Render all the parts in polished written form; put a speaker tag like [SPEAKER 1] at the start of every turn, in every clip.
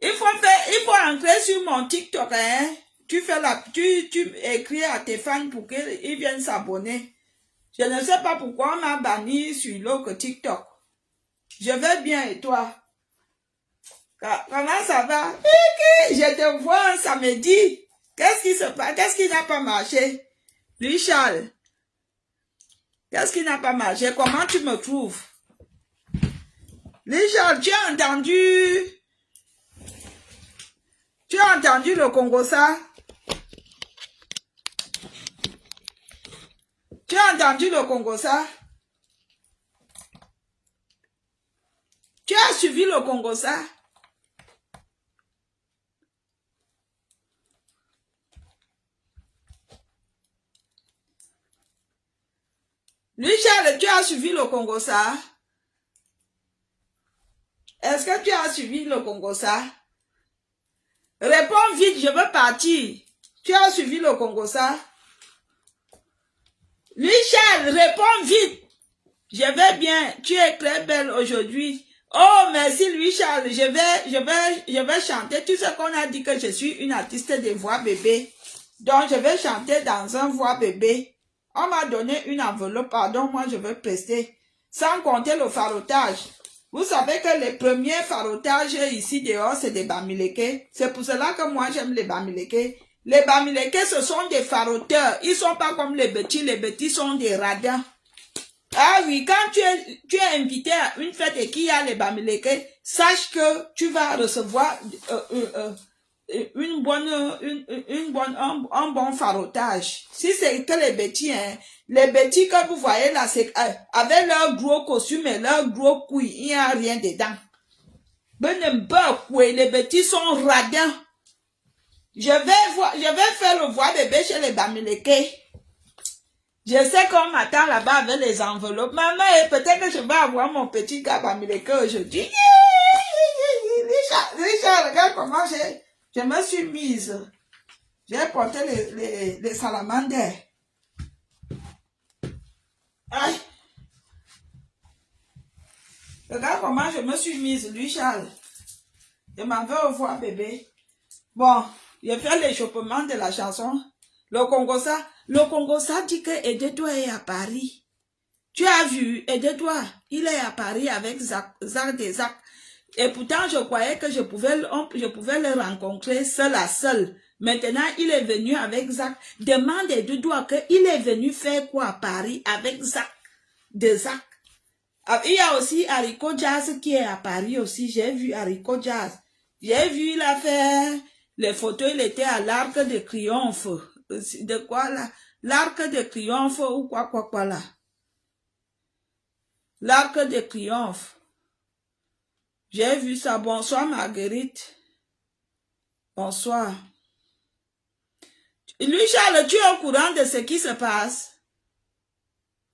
[SPEAKER 1] Il faut entrer sur mon TikTok, hein. Tu écris à tes fans pour qu'ils viennent s'abonner. Je ne sais pas pourquoi on m'a banni sur l'autre TikTok. Je vais bien et toi? Comment ça va? Je te vois un samedi. Qu'est-ce qui se passe? Qu'est-ce qui n'a pas marché? Lui, Charles. Qu'est-ce qui n'a pas marché? Comment tu me trouves? Lui, Charles, tu as entendu le Congo-ça? Tu as entendu le Congo-ça? Tu as suivi le Congo-ça? Lui, Charles, tu as suivi le Congo-ça? Est-ce que tu as suivi le Congo-ça? Réponds vite, je veux partir. Tu as suivi le Congo-ça? Lui, Charles, réponds vite. Je vais bien. Tu es très belle aujourd'hui. Oh, merci, Louis Charles. Je vais chanter. Tu sais qu'on a dit que je suis une artiste de voix bébé. Donc, je vais chanter dans un voix bébé. On m'a donné une enveloppe. Pardon, moi, je vais prester. Sans compter le farotage. Vous savez que les premiers farotages ici dehors, c'est des bamileke. C'est pour cela que moi, j'aime les bamileke. Les bamileke, ce sont des faroteurs. Ils sont pas comme les petits. Les petits sont des radins. Ah oui, quand tu es invité à une fête et qu'il y a les bamileke, sache que tu vas recevoir un bon farotage. Si c'est que les petits, hein, les petits que vous voyez là, c'est avec leur gros costume et leur gros couilles, il n'y a rien dedans. Les petits sont radins. Je vais faire le voix bébé chez les bamileke. Je sais qu'on m'attend là-bas avec les enveloppes. Maman, peut-être que je vais avoir mon petit gars bamileke aujourd'hui. Richard, regarde comment je me suis mise. J'ai porté les salamandres. Aïe. Regarde comment je me suis mise, lui, Charles. Je m'en vais au voir bébé. Bon, j'ai fait l'échauffement de la chanson. Le Congo-ça dit que Ededoua est à Paris. Tu as vu, Ededoua, il est à Paris avec Zach des Zach. Et pourtant, je croyais que je pouvais le rencontrer seul à seul. Maintenant, il est venu avec Zach. Demande Ededoua qu'il est venu faire quoi à Paris avec Zach de Zach. Il y a aussi Haricot Jazz qui est à Paris aussi. J'ai vu Haricot Jazz. J'ai vu, il a fait les photos, il était à l'Arc de Triomphe. De quoi là? L'Arc de Triomphe ou quoi là? L'Arc de Triomphe. J'ai vu ça. Bonsoir Marguerite. Bonsoir. Lui, Charles, tu es au courant de ce qui se passe?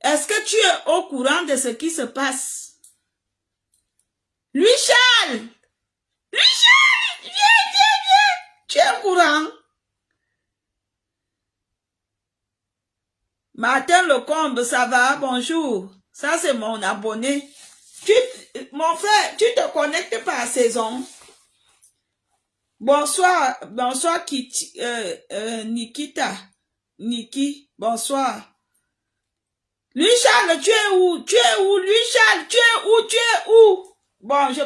[SPEAKER 1] Est-ce que tu es au courant de ce qui se passe? Lui, Charles! Lui, Charles! Viens! Tu es au courant? Martin Lecombe, ça va? Bonjour. Ça, c'est mon abonné. Mon frère, tu te connectes par saison. Bonsoir, Nikita. Niki, bonsoir. Lui, Charles, tu es où? Tu es où? Lui, Charles, tu es où? Tu es où? Bon, je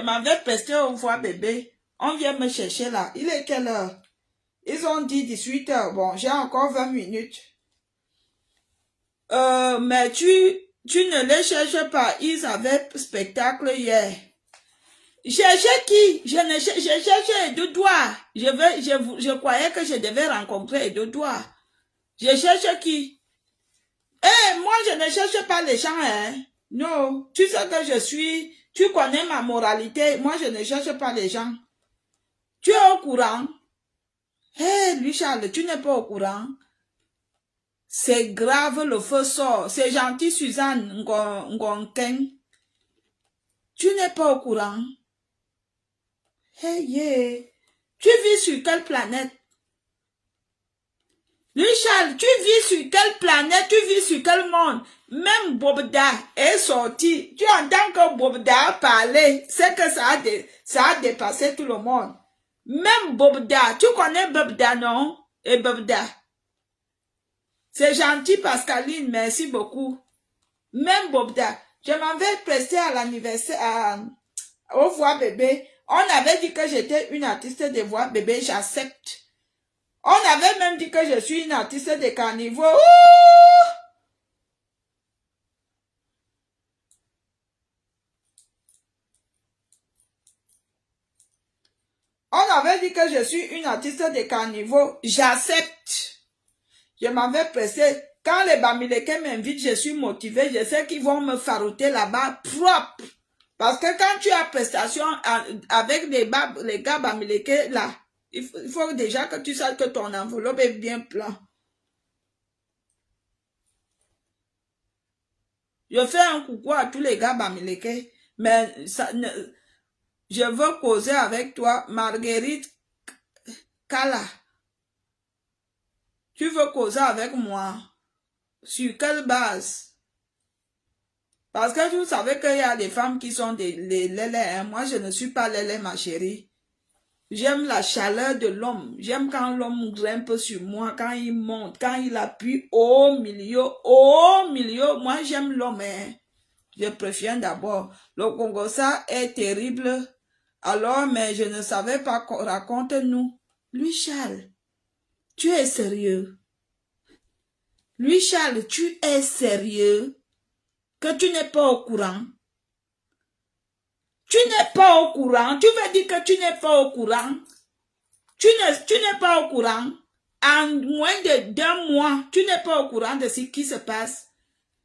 [SPEAKER 1] m'en vais pester au voix bébé. On vient me chercher là. Il est quelle heure? Ils ont dit 18 heures. Bon, j'ai encore 20 minutes. Mais tu ne les cherches pas. Ils avaient spectacle hier. Cherchez qui? Je cherche Ededoua. Je croyais que je devais rencontrer Ededoua. Je cherche qui? Moi, je ne cherche pas les gens, hein. Non. Tu sais que tu connais ma moralité. Moi, je ne cherche pas les gens. Tu es au courant? Lui, Charles, tu n'es pas au courant? C'est grave, le feu sort. C'est gentil, Suzanne Ngonken. Tu n'es pas au courant? Tu vis sur quelle planète? Lui, Charles, tu vis sur quelle planète, tu vis sur quel monde? Même Bobda est sorti. Tu entends que Bobda a parlé. C'est que ça a dépassé tout le monde. Même Bobda, tu connais Bobda, non? Et Bobda. C'est gentil, Pascaline, merci beaucoup. Même Bobda. Je m'en vais prester à l'anniversaire, aux voix bébé. On avait dit que j'étais une artiste de voix bébé, j'accepte. On avait même dit que je suis une artiste de carnivore. Ouh! On avait dit que je suis une artiste de carnivore. J'accepte. Je m'en vais presser. Quand les Bamileke m'invitent, je suis motivée. Je sais qu'ils vont me farouter là-bas propre. Parce que quand tu as prestation avec les gars Bamileke là, il faut déjà que tu saches que ton enveloppe est bien plein. Je fais un coucou à tous les gars Bamileke, mais ça ne, je veux causer avec toi, Marguerite Kala. Tu veux causer avec moi? Sur quelle base? Parce que vous savez qu'il y a des femmes qui sont des lélés. Hein? Moi, je ne suis pas lélé, ma chérie. J'aime la chaleur de l'homme. J'aime quand l'homme grimpe sur moi, quand il monte, quand il appuie au milieu. Moi, j'aime l'homme. Hein? Je préfère d'abord. Le Congossa est terrible. Alors, mais je ne savais pas. Raconte-nous. Lui, Charles, tu es sérieux? Lui, Charles, tu es sérieux? Que tu n'es pas au courant? Tu n'es pas au courant? Tu veux dire que tu n'es pas au courant? Tu n'es pas au courant? En moins de 2 mois, tu n'es pas au courant de ce qui se passe.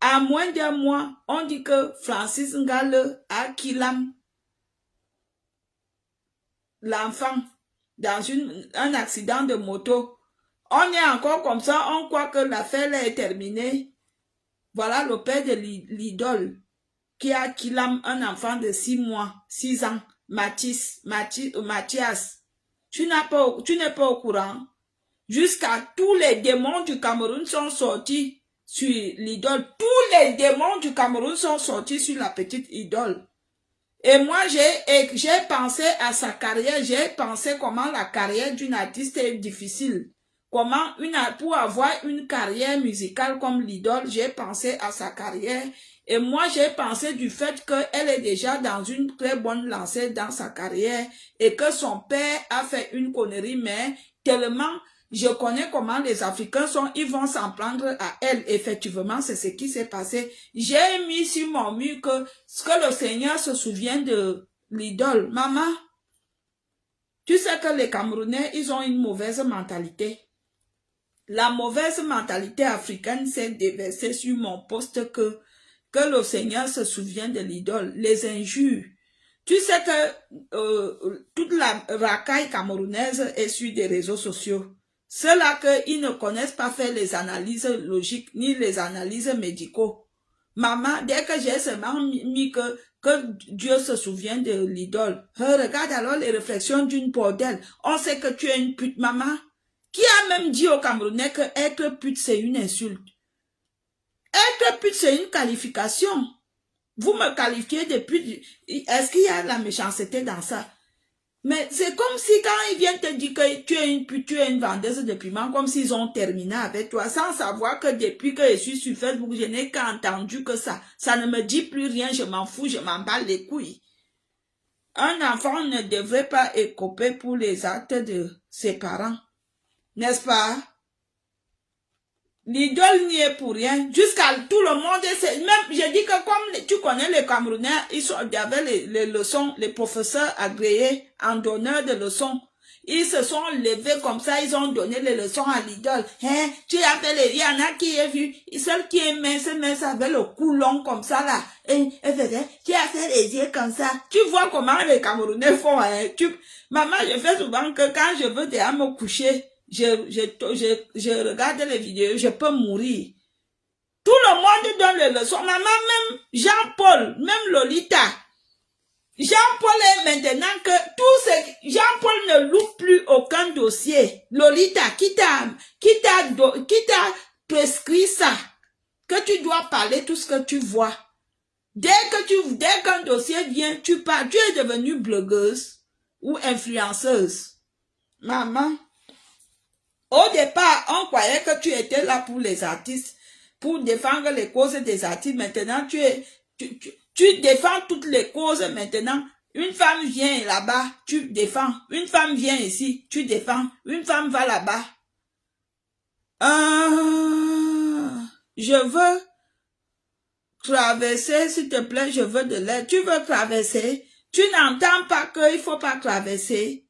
[SPEAKER 1] En moins d'1 mois, on dit que Francis Ngale a Kilam, l'enfant, dans un accident de moto. On est encore comme ça, on croit que l'affaire est terminée. Voilà le père de l'idole qui a Kilam, un enfant de 6 mois, 6 ans, Mathias. Tu n'es pas au courant. Jusqu'à tous les démons du Cameroun sont sortis sur l'idole. Tous les démons du Cameroun sont sortis sur la petite idole. Et moi, j'ai pensé à sa carrière, j'ai pensé comment la carrière d'une artiste est difficile. Comment pour avoir une carrière musicale comme l'idole, j'ai pensé à sa carrière. Et moi, j'ai pensé du fait qu'elle est déjà dans une très bonne lancée dans sa carrière et que son père a fait une connerie, mais tellement je connais comment les Africains sont, ils vont s'en prendre à elle. Effectivement, c'est ce qui s'est passé. J'ai mis sur mon mur que le Seigneur se souvient de l'idole. Maman, tu sais que les Camerounais, ils ont une mauvaise mentalité. La mauvaise mentalité africaine s'est déversée sur mon poste que le Seigneur se souvient de l'idole, les injures. Tu sais que toute la racaille camerounaise est sur des réseaux sociaux. Ceux-là qu'ils ne connaissent pas faire les analyses logiques ni les analyses médicaux. Maman, dès que j'ai seulement mis que Dieu se souvient de l'idole, regarde alors les réflexions d'une bordelle. On sait que tu es une pute, maman. Qui a même dit aux Camerounais que être pute, c'est une insulte? Être pute, c'est une qualification. Vous me qualifiez de pute. Est-ce qu'il y a de la méchanceté dans ça? Mais c'est comme si quand ils viennent te dire que tu es une pute, tu es une vendeuse de piment, comme s'ils ont terminé avec toi, sans savoir que depuis que je suis sur Facebook, je n'ai qu'entendu que ça. Ça ne me dit plus rien, je m'en fous, je m'en bats les couilles. Un enfant ne devrait pas écoper pour les actes de ses parents. N'est-ce pas? L'idole n'y est pour rien. Jusqu'à tout le monde, même, je dis que comme tu connais les Camerounais, il y avait les leçons, les professeurs agréés en donneur de leçons. Ils se sont levés comme ça, ils ont donné les leçons à l'idole. Hein, tu as fait il y en a qui ont vu, celle qui est mince avec le cou long comme ça là. Et tu as fait les yeux comme ça. Tu vois comment les Camerounais font, hein. Maman, je fais souvent que quand je veux déjà me coucher, je regarde les vidéos, je peux mourir. Tout le monde donne les leçons. Maman, même Jean-Paul, même Lolita. Jean-Paul est maintenant que tout ce... Jean-Paul ne loupe plus aucun dossier. Lolita, qui t'a prescrit ça? Que tu dois parler tout ce que tu vois. Dès qu'un dossier vient, tu parles. Tu es devenue blogueuse ou influenceuse. Maman, au départ, on croyait que tu étais là pour les artistes, pour défendre les causes des artistes. Maintenant, tu défends toutes les causes maintenant. Une femme vient là-bas, tu défends. Une femme vient ici, tu défends. Une femme va là-bas. Je veux traverser, s'il te plaît, je veux de l'aide. Tu veux traverser? Tu n'entends pas qu'il faut pas traverser.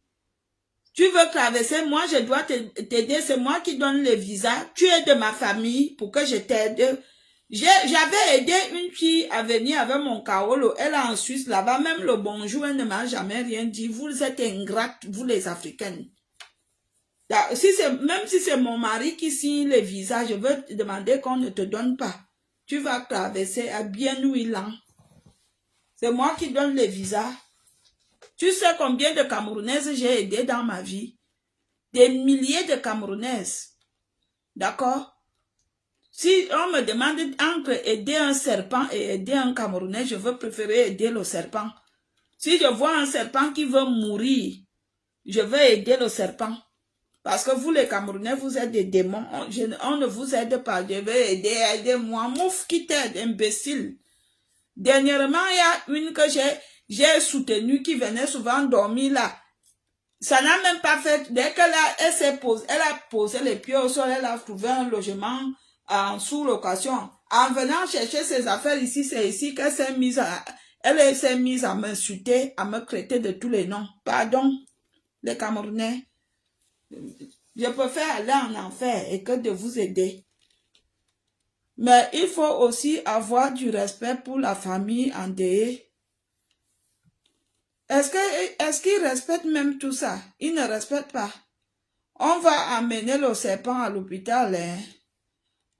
[SPEAKER 1] Tu veux traverser, moi je dois t'aider, c'est moi qui donne le visa. Tu es de ma famille pour que je t'aide. J'avais aidé une fille à venir avec mon kaolo. Elle est en Suisse, là-bas, même le bonjour, elle ne m'a jamais rien dit. Vous êtes ingrates, vous les Africaines. Même si c'est mon mari qui signe les visas, je veux te demander qu'on ne te donne pas. Tu vas traverser à Bienouilan. C'est moi qui donne les visas. Tu sais combien de Camerounaises j'ai aidé dans ma vie? Des milliers de Camerounaises. D'accord? Si on me demande entre aider un serpent et aider un Camerounais, je veux préférer aider le serpent. Si je vois un serpent qui veut mourir, je veux aider le serpent. Parce que vous, les Camerounais, vous êtes des démons. On ne vous aide pas. Je veux aider, aidez-moi. Mouf qui t'aide, imbécile. Dernièrement, il y a une que j'ai soutenue qui venait souvent dormir là. Ça n'a même pas fait. Dès qu'elle a posé les pieds au sol, elle a trouvé un logement en sous-location. En venant chercher ses affaires ici, c'est ici qu'elle s'est mise à m'insulter, à me traiter de tous les noms. Pardon, les Camerounais. Je préfère aller en enfer et que de vous aider. Mais il faut aussi avoir du respect pour la famille endeuillée. Est-ce qu'ils respectent même tout ça? Ils ne respectent pas. On va amener le serpent à l'hôpital. Hein?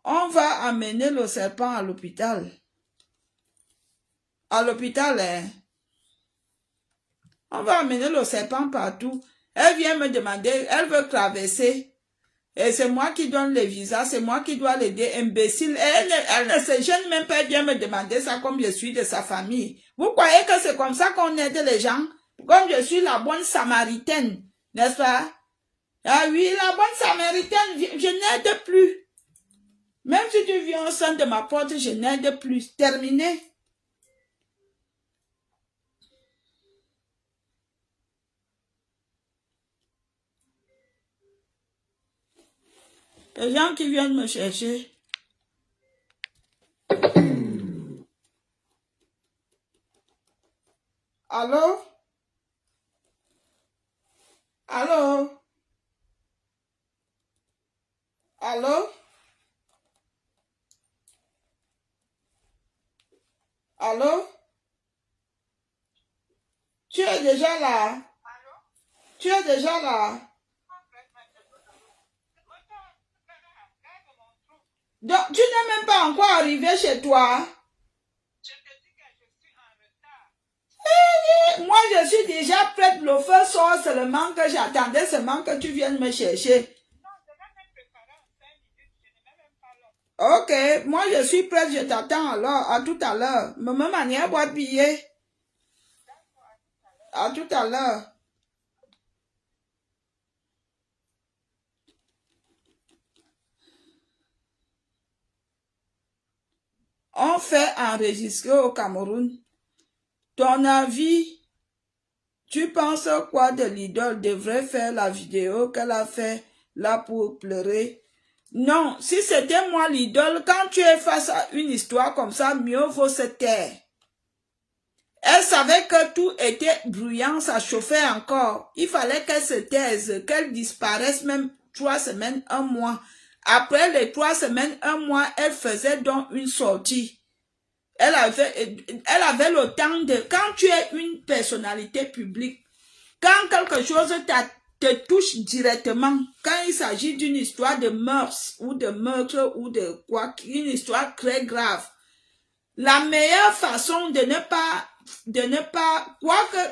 [SPEAKER 1] On va amener le serpent à l'hôpital. À l'hôpital, hein? On va amener le serpent partout. Elle vient me demander, elle veut traverser. Et c'est moi qui donne les visas, c'est moi qui dois l'aider, imbécile. Elle ne se gêne même pas, elle vient me demander ça comme je suis de sa famille. Vous croyez que c'est comme ça qu'on aide les gens? Comme je suis la bonne samaritaine, n'est-ce pas? Ah oui, la bonne samaritaine, je n'aide plus. Même si tu viens au sein de ma porte, je n'aide plus. Terminé. Les gens qui viennent me chercher. Allô? Allô? Allô? Allô? Tu es déjà là? Tu es déjà là? Donc, tu n'es même pas encore arrivé chez toi. Moi, je suis déjà prête. Le feu sort seulement que j'attendais seulement que tu viennes me chercher. Ok, moi je suis prête, je t'attends alors. À tout à l'heure. Même manière, boîte billet. À tout à l'heure. On fait enregistrer au Cameroun. Ton avis, tu penses quoi de l'idole devrait faire la vidéo qu'elle a fait là pour pleurer? Non, si c'était moi l'idole, quand tu es face à une histoire comme ça, mieux vaut se taire. Elle savait que tout était bruyant, ça chauffait encore. Il fallait qu'elle se taise, qu'elle disparaisse même 3 semaines, 1 mois. Après les 3 semaines, 1 mois, elle faisait donc une sortie. Elle avait le temps de... Quand tu es une personnalité publique, quand quelque chose te touche directement, quand il s'agit d'une histoire de mœurs ou de meurtre ou de quoi, une histoire très grave, la meilleure façon de ne pas de ne pas,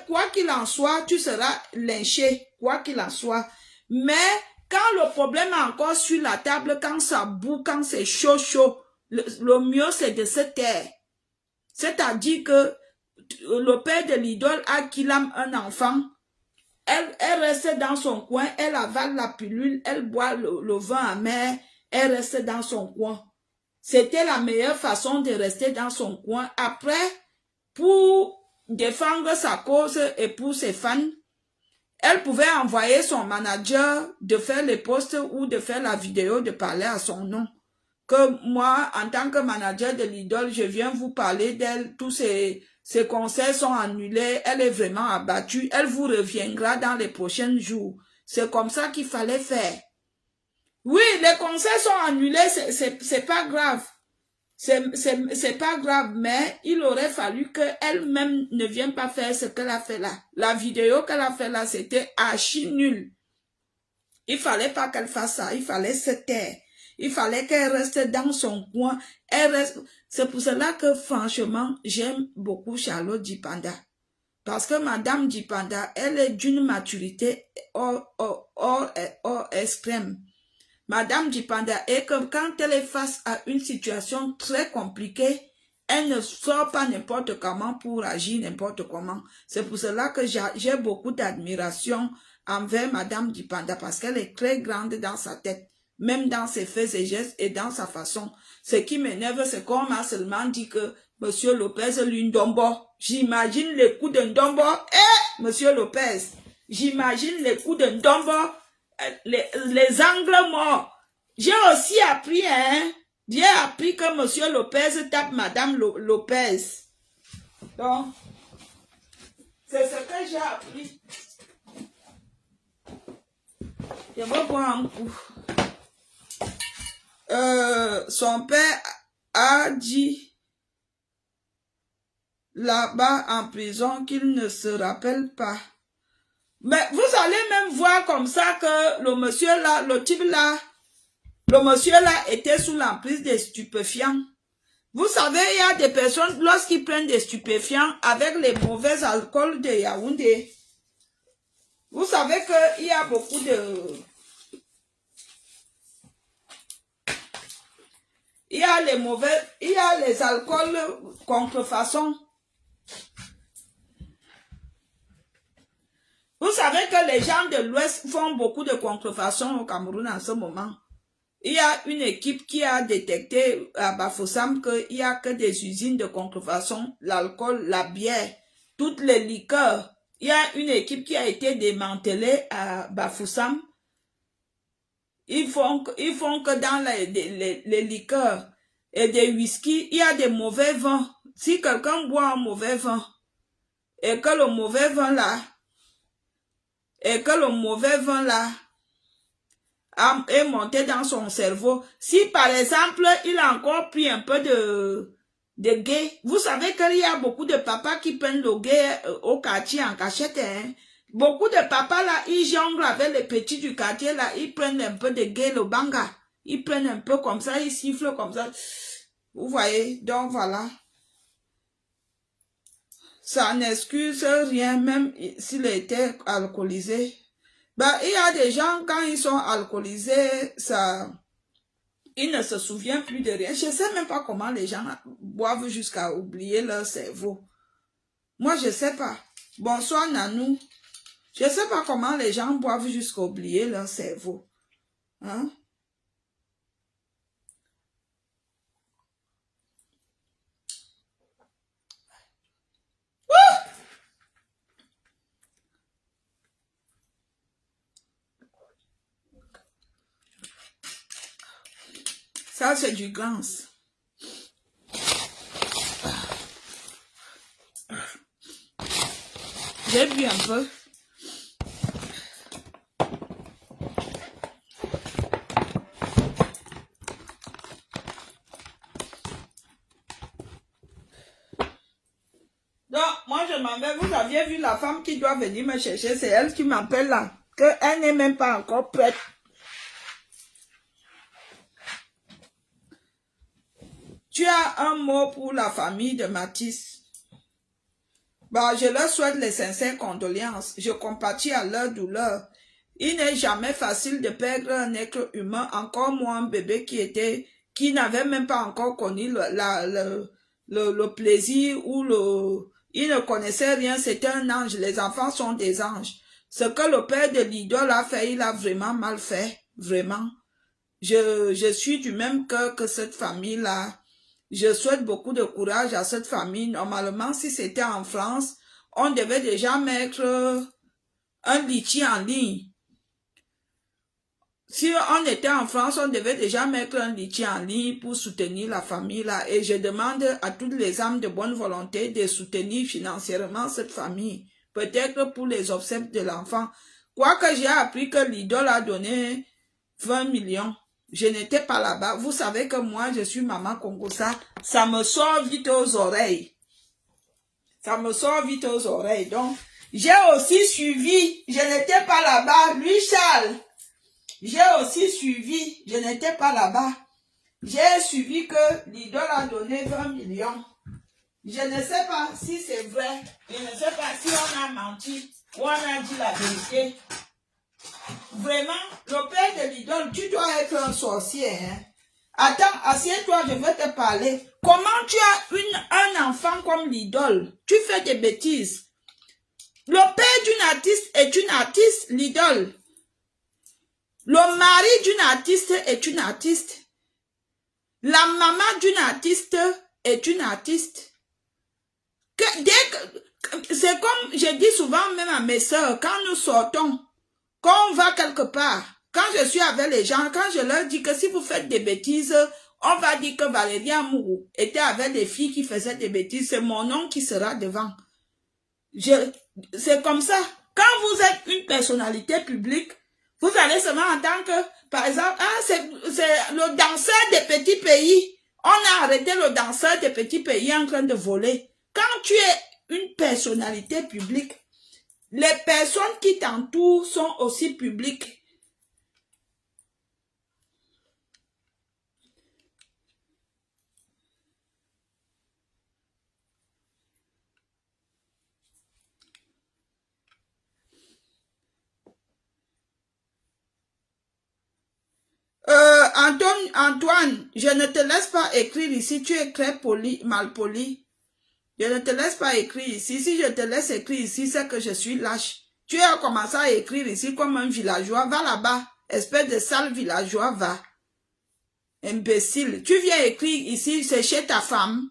[SPEAKER 1] quoi qu'il en soit, tu seras lynché, quoi qu'il en soit. Mais quand le problème est encore sur la table, quand ça boue, quand c'est chaud, le mieux c'est de se taire. C'est-à-dire que le père de l'idole a qu'il a un enfant. Elle reste dans son coin, elle avale la pilule, elle boit le vin amer, elle reste dans son coin. C'était la meilleure façon de rester dans son coin. Après, pour défendre sa cause et pour ses fans, elle pouvait envoyer son manager de faire les posts ou de faire la vidéo, de parler à son nom. Que moi, en tant que manager de l'idole, je viens vous parler d'elle, tous ses concerts sont annulés, elle est vraiment abattue, elle vous reviendra dans les prochains jours. C'est comme ça qu'il fallait faire. Oui, les concerts sont annulés, c'est pas grave. C'est pas grave, mais il aurait fallu qu'elle-même ne vienne pas faire ce qu'elle a fait là. La vidéo qu'elle a fait là, c'était archi nul. Il fallait pas qu'elle fasse ça, il fallait se taire. Il fallait qu'elle reste dans son coin. C'est pour cela que franchement, j'aime beaucoup Charlotte Djipanda. Parce que Madame Djipanda, elle est d'une maturité hors extrême. Madame Djipanda est que quand elle est face à une situation très compliquée, elle ne sort pas n'importe comment pour agir n'importe comment. C'est pour cela que j'ai beaucoup d'admiration envers Madame Djipanda parce qu'elle est très grande dans sa tête, même dans ses faits et gestes et dans sa façon. Ce qui m'énerve, c'est qu'on m'a seulement dit que Monsieur Lopez lui Ndombo. J'imagine les coups de Ndombo. Monsieur Lopez, j'imagine les coups de Ndombo. Les angles morts. J'ai aussi appris, j'ai appris que Monsieur Lopez tape Madame Lopez. Donc, c'est ce que j'ai appris. Je vais boire un coup. Son père a dit là-bas en prison qu'il ne se rappelle pas. Mais vous allez même voir comme ça que le monsieur là, le type là, le monsieur là était sous l'emprise des stupéfiants. Vous savez, il y a des personnes, lorsqu'ils prennent des stupéfiants avec les mauvais alcools de Yaoundé, vous savez qu'il y a beaucoup de... Il y a les alcools contrefaçon. Vous savez que les gens de l'Ouest font beaucoup de contrefaçon au Cameroun en ce moment. Il y a une équipe qui a détecté à Bafoussam qu'il n'y a que des usines de contrefaçon, l'alcool, la bière, toutes les liqueurs. Il y a une équipe qui a été démantelée à Bafoussam. Ils font que dans les liqueurs et des whisky, il y a des mauvais vins. Si quelqu'un boit un mauvais vin et que le mauvais vin là, est monté dans son cerveau. Si par exemple, il a encore pris un peu de gay, vous savez qu'il y a beaucoup de papas qui prennent le gay au quartier en cachette. Hein? Beaucoup de papas là, ils jonglent avec les petits du quartier là, ils prennent un peu de gay, le banga. Ils prennent un peu comme ça, ils sifflent comme ça. Vous voyez, donc voilà. Ça n'excuse rien, même s'il était alcoolisé. Ben, il y a des gens, quand ils sont alcoolisés, ils ne se souviennent plus de rien. Je ne sais même pas comment les gens boivent jusqu'à oublier leur cerveau. Moi, je ne sais pas. Bonsoir, Nanou. Je ne sais pas comment les gens boivent jusqu'à oublier leur cerveau. Hein? Ça, c'est du gans. J'ai bu un peu. Donc, moi, je m'en vais. Vous aviez vu la femme qui doit venir me chercher. C'est elle qui m'appelle là. Elle n'est même pas encore prête. Tu as un mot pour la famille de Mathis. Bon, je leur souhaite les sincères condoléances. Je compatis à leur douleur. Il n'est jamais facile de perdre un être humain, encore moins un bébé qui n'avait même pas encore connu le plaisir ou il ne connaissait rien, c'était un ange. Les enfants sont des anges. Ce que le père de l'idole a fait, il a vraiment mal fait. Vraiment. Je suis du même cœur que cette famille-là. Je souhaite beaucoup de courage à cette famille. Normalement, si c'était en France, on devait déjà mettre un litchi en ligne. Si on était en France, on devait déjà mettre un litchi en ligne pour soutenir la famille là. Et je demande à toutes les âmes de bonne volonté de soutenir financièrement cette famille. Peut-être pour les obsèques de l'enfant. Quoique j'ai appris que l'idole a donné 20 millions. Je n'étais pas là-bas. Vous savez que moi, je suis maman Kongosa. Ça me sort vite aux oreilles. Ça me sort vite aux oreilles. Donc, j'ai aussi suivi. Je n'étais pas là-bas. Lui, Charles. J'ai aussi suivi, je n'étais pas là-bas, j'ai suivi que l'idole a donné 20 millions. Je ne sais pas si c'est vrai, je ne sais pas si on a menti ou on a dit la vérité. Vraiment, le père de l'idole, tu dois être un sorcier. Hein? Attends, assieds-toi, je vais te parler. Comment tu as un enfant comme l'idole? Tu fais des bêtises. Le père d'une artiste est une artiste, l'idole. Le mari d'une artiste est une artiste. La maman d'une artiste est une artiste. C'est comme je dis souvent même à mes soeurs, quand nous sortons, quand on va quelque part, quand je suis avec les gens, quand je leur dis que si vous faites des bêtises, on va dire que Valérie Amourou était avec des filles qui faisaient des bêtises, c'est mon nom qui sera devant. C'est comme ça. Quand vous êtes une personnalité publique, vous allez seulement entendre que, par exemple, c'est le danseur des petits pays. On a arrêté le danseur des petits pays en train de voler. Quand tu es une personnalité publique, les personnes qui t'entourent sont aussi publiques. Antoine, je ne te laisse pas écrire ici, tu es très poli, mal poli. Je ne te laisse pas écrire ici. Si je te laisse écrire ici, c'est que je suis lâche. Tu as commencé à écrire ici comme un villageois. Va là-bas. Espèce de sale villageois, va. Imbécile. Tu viens écrire ici, c'est chez ta femme.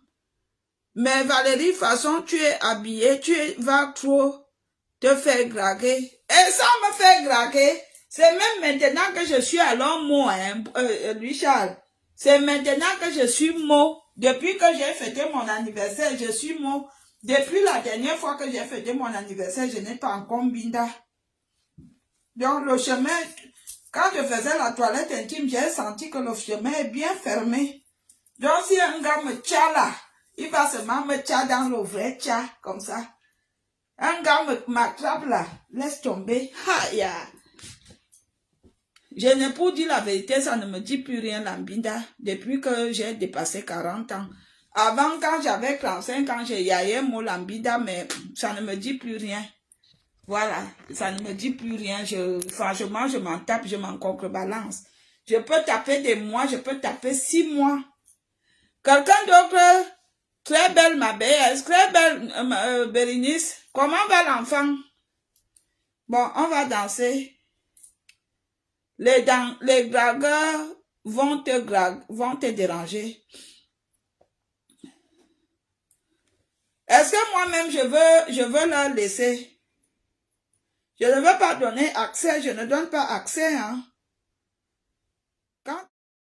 [SPEAKER 1] Mais Valérie, de toute façon, tu es habillée, vas trop te faire graguer. Et ça me fait graguer. C'est même maintenant que je suis alors mot, hein, Louis Charles. C'est maintenant que je suis mot. Depuis que j'ai fêté mon anniversaire, je suis mot. Depuis la dernière fois que j'ai fêté mon anniversaire, je n'ai pas encore binda. Donc le chemin, quand je faisais la toilette intime, j'ai senti que le chemin est bien fermé. Donc si un gars me tient là, il va seulement me tient dans le vrai tient, comme ça. Un gars m'attrape là, laisse tomber. Aïe. Je n'ai pour dire la vérité, ça ne me dit plus rien l'ambinda, depuis que j'ai dépassé 40 ans. Avant, quand j'avais 35 ans, j'ai yaillé mon lambida, mais ça ne me dit plus rien. Voilà, ça ne me dit plus rien. Franchement, je m'en tape, je m'en contrebalance. Je peux taper des mois, je peux taper 6 mois. Quelqu'un d'autre, très belle ma belle, très belle Bérénice, comment va l'enfant? Bon, on va danser. Les dragueurs vont te déranger. Est-ce que moi-même je veux leur laisser? Je ne veux pas donner accès, je ne donne pas accès, hein.